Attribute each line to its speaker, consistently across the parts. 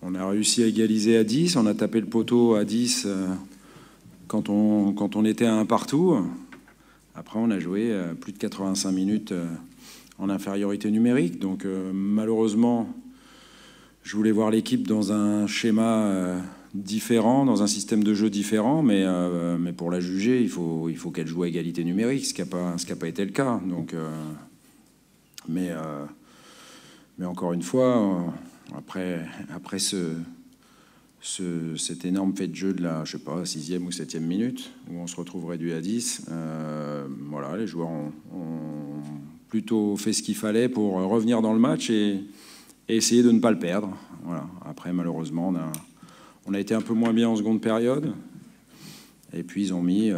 Speaker 1: On a réussi à égaliser à 10, on a tapé le poteau à 10 quand on était à un partout. Après, on a joué plus de 85 minutes en infériorité numérique. Donc, malheureusement, je voulais voir l'équipe dans un schéma différent, dans un système de jeu différent. Mais pour la juger, il faut qu'elle joue à égalité numérique, ce qui n'a pas été le cas. Donc, mais encore une fois, après cet énorme fait de jeu de la, je sais pas, 6e ou 7e minute, où on se retrouve réduit à 10, voilà, les joueurs ont plutôt fait ce qu'il fallait pour revenir dans le match et essayer de ne pas le perdre. Voilà. Après, malheureusement, on a été un peu moins bien en seconde période. Et puis, ils ont mis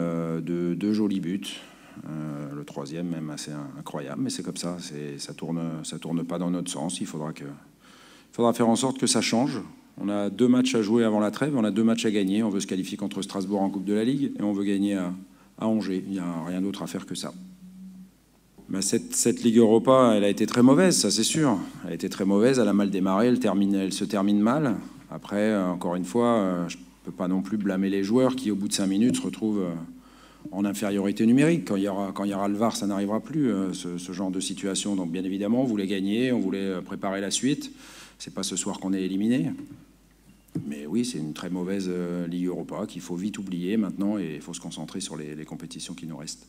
Speaker 1: deux jolis buts. Le troisième, même assez incroyable. Mais c'est comme ça. Ça tourne pas dans notre sens. Il faudra faire en sorte que ça change. On a 2 matchs à jouer avant la trêve. On a 2 matchs à gagner. On veut se qualifier contre Strasbourg en Coupe de la Ligue. Et on veut gagner à Angers. Il n'y a rien d'autre à faire que ça. Cette Ligue Europa, elle a été très mauvaise, ça c'est sûr. Elle a été très mauvaise, elle a mal démarré, elle se termine mal. Après, encore une fois, je ne peux pas non plus blâmer les joueurs qui, au bout de 5 minutes, se retrouvent en infériorité numérique. Quand il y aura le VAR, ça n'arrivera plus, ce genre de situation. Donc bien évidemment, on voulait gagner, on voulait préparer la suite. C'est pas ce soir qu'on est éliminé. Mais oui, c'est une très mauvaise Ligue Europa qu'il faut vite oublier maintenant et il faut se concentrer sur les compétitions qui nous restent.